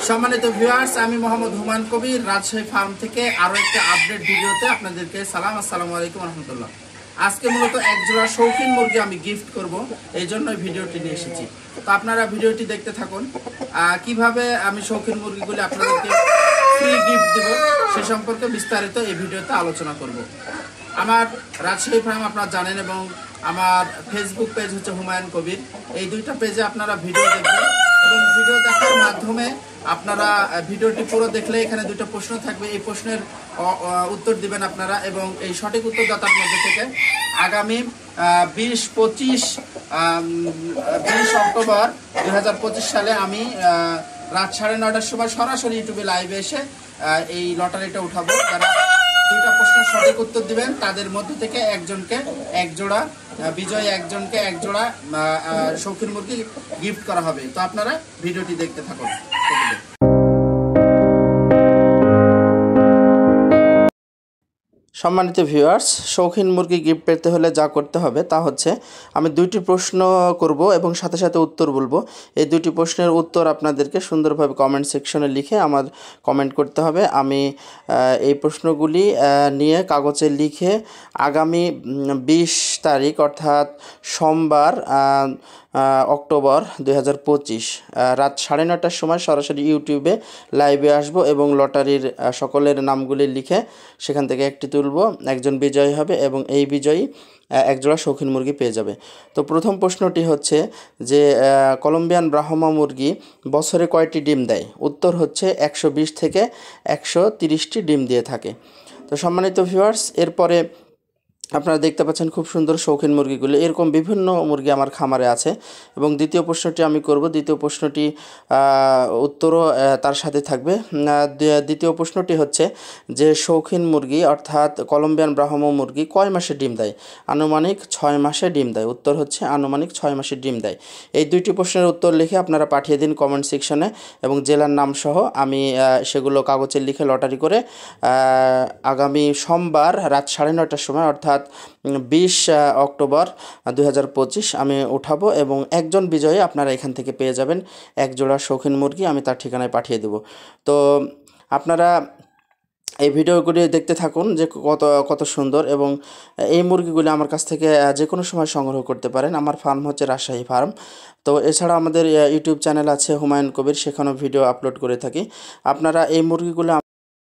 সম্মানিত ভিউয়ার্স, আমি মোহাম্মদ হুমায়ুন কবির রাজশাহী ফার্ম থেকে আরো একটা আপডেট ভিডিওতে আপনাদেরকে আসসালামু আলাইকুম রহমতুল্লাহ। আজকে মূলত এক জোড়া শৌখিন মুরগি আমি গিফট করব, এই জন্য ভিডিওটি নিয়ে এসেছি। তো আপনারা ভিডিওটি দেখতে থাকুন। কিভাবে আমি শৌখিন মুরগিগুলি আপনাদেরকে ফ্রি গিফট দেব সে সম্পর্কে বিস্তারিত এই ভিডিওতে আলোচনা করব। আমার রাজশাহী ফার্ম আপনারা জানেন এবং আমার ফেসবুক পেজ হচ্ছে হুমায়ুন কবির। এই দুইটা পেজে আপনারা ভিডিও দেখবেন এবং ভিডিও দেখার মাধ্যমে আপনারা ভিডিওটি পুরো দেখলে এখানে দুটো প্রশ্ন থাকবে, এই প্রশ্নের উত্তর দিবেন আপনারা এবং এই সঠিক উত্তরদাতার মধ্যে থেকে আগামী 20 অক্টোবর 2025 সালে আমি রাত 9:30টার সময় সরাসরি ইউটিউবে লাইভে এসে এই লটারিটা উঠাবো। যারা দুইটা প্রশ্নের সঠিক উত্তর দিবেন তাদের মধ্যে থেকে একজনকে এক জোড়া বিজয়ী, একজনকে এক জোড়া শৌখিন মুরগি গিফট করা হবে। তো আপনারা ভিডিওটি দেখতে থাকুন। সম্মানিত ভিউয়ার্স, শৌখিন মুরগি গিফট পেতে হলে যা করতে হবে তা হচ্ছে আমি দুইটি প্রশ্ন করব এবং সাথে সাথে উত্তর বলবো। এই দুটি প্রশ্নের উত্তর আপনাদেরকে সুন্দরভাবে কমেন্ট সেকশনে লিখে আমার কমেন্ট করতে হবে। আমি এই প্রশ্নগুলি নিয়ে কাগজে লিখে আগামী 20 তারিখ অর্থাৎ সোমবার অক্টোবর 2025 রাত 9:30টার সময় সরাসরি ইউটিউবে লাইভে আসব এবং লটারির সকলের নামগুলি লিখে সেখান থেকে একটি তুলব, একজন বিজয়ী হবে এবং এই বিজয়ী একজোড়া শৌখিন মুরগি পেয়ে যাবে। তো প্রথম প্রশ্নটি হচ্ছে যে কলম্বিয়ান ব্রাহ্মা মুরগি বছরে কয়টি ডিম দেয়? উত্তর হচ্ছে 120 থেকে 130টি ডিম দিয়ে থাকে। তো সম্মানিত ভিউয়ার্স, এরপরে আপনারা দেখতে পাচ্ছেন খুব সুন্দর শৌখিন মুরগিগুলি, এরকম বিভিন্ন মুরগি আমার খামারে আছে এবং দ্বিতীয় প্রশ্নটি আমি করব। দ্বিতীয় প্রশ্নটি উত্তরও তার সাথে থাকবে। দ্বিতীয় প্রশ্নটি হচ্ছে যে শৌখিন মুরগি অর্থাৎ কলম্বিয়ান ব্রাহ্মা মুরগি কয় মাসে ডিম দেয়? আনুমানিক 6 মাসে ডিম দেয়। উত্তর হচ্ছে আনুমানিক 6 মাসে ডিম দেয়। এই দুইটি প্রশ্নের উত্তর লিখে আপনারা পাঠিয়ে দিন কমেন্ট সেকশনে এবং জেলার নাম সহ আমি সেগুলো কাগজে লিখে লটারি করে আগামী সোমবার রাত 9:30টার সময় অর্থাৎ 20 অক্টোবর 2025 আমি উঠাবো এবং একজন বিজয়ী আপনারা এখান থেকে পেয়ে যাবেন এক জোড়া শৌখিন মুরগি, আমি তার ঠিকানায় পাঠিয়ে দেব। তো আপনারা এই ভিডিওগুলি দেখতে থাকুন যে কত সুন্দর এবং এই মুরগিগুলি আমার কাছ থেকে যে কোনো সময় সংগ্রহ করতে পারেন। আমার ফার্ম হচ্ছে রাজশাহী ফার্ম। তো এছাড়া আমাদের ইউটিউব চ্যানেল আছে হুমায়ুন কবির, সেখানেও ভিডিও আপলোড করে থাকি। আপনারা এই মুরগিগুলো